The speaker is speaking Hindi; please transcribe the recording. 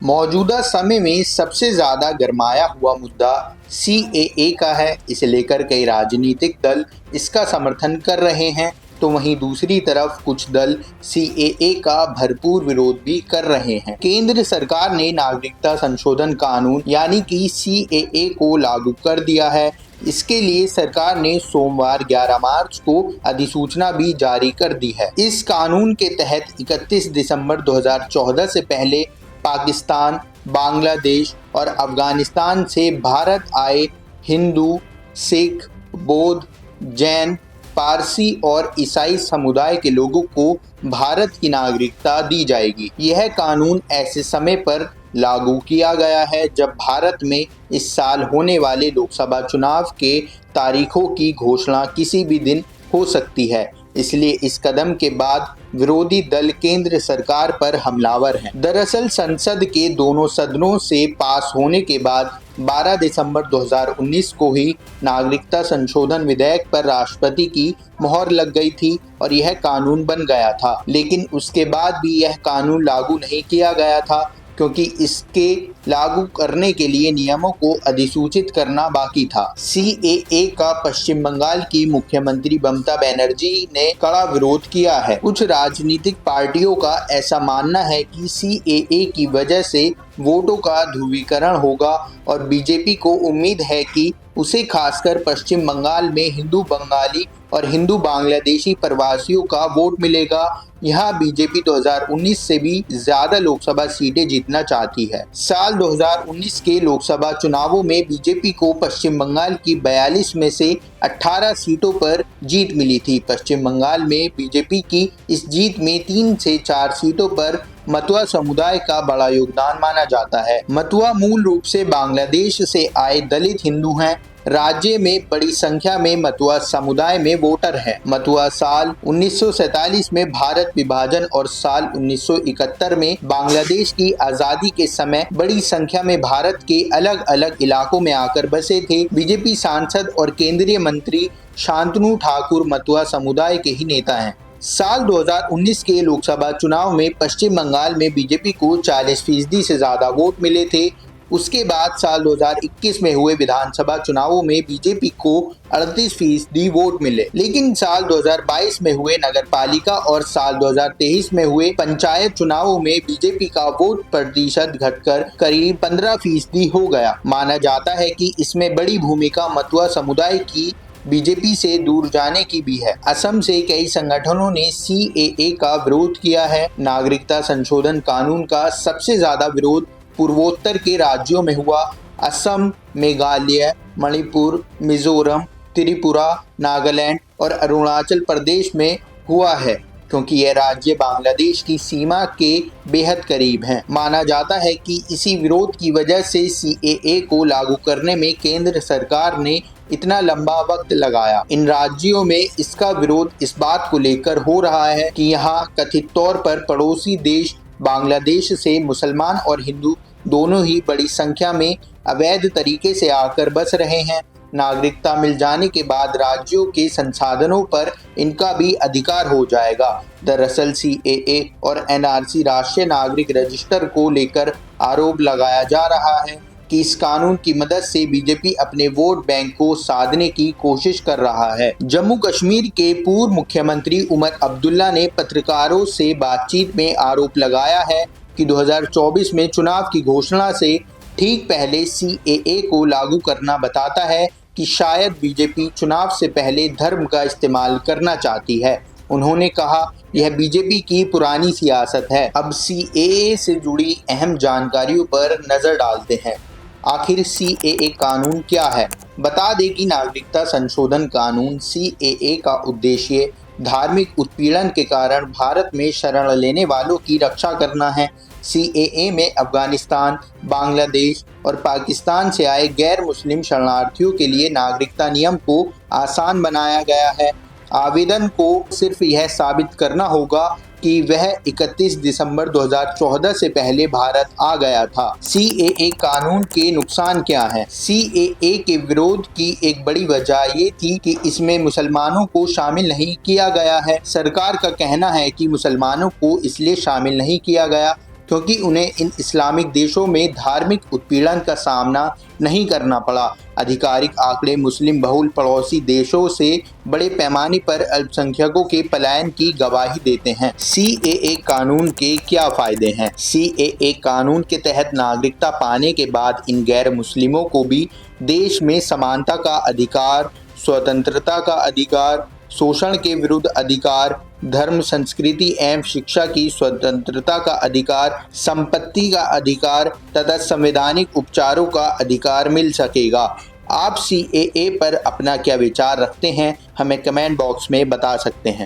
मौजूदा समय में सबसे ज्यादा गरमाया हुआ मुद्दा सीएए का है। इसे लेकर कई राजनीतिक दल इसका समर्थन कर रहे हैं, तो वहीं दूसरी तरफ कुछ दल सीएए का भरपूर विरोध भी कर रहे हैं। केंद्र सरकार ने नागरिकता संशोधन कानून यानी कि सीएए को लागू कर दिया है। इसके लिए सरकार ने सोमवार 11 मार्च को अधिसूचना भी जारी कर दी है। इस कानून के तहत 31 दिसंबर 2014 से पहले पाकिस्तान, बांग्लादेश और अफगानिस्तान से भारत आए हिंदू, सिख, बौद्ध, जैन, पारसी और ईसाई समुदाय के लोगों को भारत की नागरिकता दी जाएगी। यह कानून ऐसे समय पर लागू किया गया है जब भारत में इस साल होने वाले लोकसभा चुनाव के तारीखों की घोषणा किसी भी दिन हो सकती है। इसलिए इस कदम के बाद विरोधी दल केंद्र सरकार पर हमलावर हैं। दरअसल संसद के दोनों सदनों से पास होने के बाद 12 दिसंबर 2019 को ही नागरिकता संशोधन विधेयक पर राष्ट्रपति की मोहर लग गई थी और यह कानून बन गया था। लेकिन उसके बाद भी यह कानून लागू नहीं किया गया था, क्योंकि इसके लागू करने के लिए नियमों को अधिसूचित करना बाकी था। सीएए का पश्चिम बंगाल की मुख्यमंत्री ममता बनर्जी ने कड़ा विरोध किया है। कुछ राजनीतिक पार्टियों का ऐसा मानना है कि सीएए की वजह से वोटों का ध्रुवीकरण होगा और बीजेपी को उम्मीद है कि उसे खासकर पश्चिम बंगाल में हिंदू बंगाली और हिंदू बांग्लादेशी प्रवासियों का वोट मिलेगा। यहाँ बीजेपी 2019 से भी ज्यादा लोकसभा सीटें जीतना चाहती है। साल 2019 के लोकसभा चुनावों में बीजेपी को पश्चिम बंगाल की 42 में से 18 सीटों पर जीत मिली थी। पश्चिम बंगाल में बीजेपी की इस जीत में 3 से 4 सीटों पर मतुआ समुदाय का बड़ा योगदान माना जाता है। मतुआ मूल रूप से बांग्लादेश से आए दलित हिंदू हैं। राज्य में बड़ी संख्या में मतुआ समुदाय में वोटर हैं। मतुआ साल 1947 में भारत विभाजन और साल 1971 में बांग्लादेश की आजादी के समय बड़ी संख्या में भारत के अलग अलग इलाकों में आकर बसे थे। बीजेपी सांसद और केंद्रीय मंत्री शांतनु ठाकुर मतुआ समुदाय के ही नेता हैं। साल 2019 के लोकसभा चुनाव में पश्चिम बंगाल में बीजेपी को 40% से ज्यादा वोट मिले थे। उसके बाद साल 2021 में हुए विधानसभा चुनावों में बीजेपी को 38% वोट मिले। लेकिन साल 2022 में हुए नगरपालिका और साल 2023 में हुए पंचायत चुनावों में बीजेपी का वोट प्रतिशत घटकर करीब 15% हो गया। माना जाता है कि इसमें बड़ी भूमिका मतुआ समुदाय की बीजेपी से दूर जाने की भी है। असम से कई संगठनों ने सीएए का विरोध किया है। नागरिकता संशोधन कानून का सबसे ज्यादा विरोध पूर्वोत्तर के राज्यों में हुआ। असम, मेघालय, मणिपुर, मिजोरम, त्रिपुरा, नागालैंड और अरुणाचल प्रदेश में हुआ है, क्योंकि यह राज्य बांग्लादेश की सीमा के बेहद करीब हैं। माना जाता है कि इसी विरोध की वजह से सीएए को लागू करने में केंद्र सरकार ने इतना लंबा वक्त लगाया। इन राज्यों में इसका विरोध इस बात को लेकर हो रहा है कि यहाँ कथित तौर पर पड़ोसी देश बांग्लादेश से मुसलमान और हिंदू दोनों ही बड़ी संख्या में अवैध तरीके से आकर बस रहे हैं। नागरिकता मिल जाने के बाद राज्यों के संसाधनों पर इनका भी अधिकार हो जाएगा। दरअसल सीएए और एनआरसी राष्ट्रीय नागरिक रजिस्टर को लेकर आरोप लगाया जा रहा है कि इस कानून की मदद से बीजेपी अपने वोट बैंक को साधने की कोशिश कर रहा है। जम्मू कश्मीर के पूर्व मुख्यमंत्री उमर अब्दुल्ला ने पत्रकारों से बातचीत में आरोप लगाया है कि 2024 में चुनाव की घोषणा से ठीक पहले सीएए को लागू करना बताता है कि शायद बीजेपी चुनाव से पहले धर्म का इस्तेमाल करना चाहती है। उन्होंने कहा, यह बीजेपी की पुरानी सियासत है। अब सीएए से जुड़ी अहम जानकारियों पर नजर डालते हैं। आखिर सीएए कानून क्या है? बता दें कि नागरिकता संशोधन कानून सीएए का उद्देश्य धार्मिक उत्पीड़न के कारण भारत में शरण लेने वालों की रक्षा करना है। सीएए में अफगानिस्तान, बांग्लादेश और पाकिस्तान से आए गैर मुस्लिम शरणार्थियों के लिए नागरिकता नियम को आसान बनाया गया है। आवेदन को सिर्फ यह साबित करना होगा कि वह 31 दिसंबर 2014 से पहले भारत आ गया था। सीएए कानून के नुकसान क्या हैं? सीएए के विरोध की एक बड़ी वजह ये थी कि इसमें मुसलमानों को शामिल नहीं किया गया है। सरकार का कहना है कि मुसलमानों को इसलिए शामिल नहीं किया गया क्योंकि उन्हें इन इस्लामिक देशों में धार्मिक उत्पीड़न का सामना नहीं करना पड़ा। आधिकारिक आंकड़े मुस्लिम बहुल पड़ोसी देशों से बड़े पैमाने पर अल्पसंख्यकों के पलायन की गवाही देते हैं। CAA कानून के क्या फायदे हैं? CAA कानून के तहत नागरिकता पाने के बाद इन गैर मुस्लिमों को भी देश में समानता का अधिकार, स्वतंत्रता का अधिकार, शोषण के विरुद्ध अधिकार, धर्म, संस्कृति एवं शिक्षा की स्वतंत्रता का अधिकार, संपत्ति का अधिकार तथा संवैधानिक उपचारों का अधिकार मिल सकेगा। आप CAA पर अपना क्या विचार रखते हैं, हमें कमेंट बॉक्स में बता सकते हैं।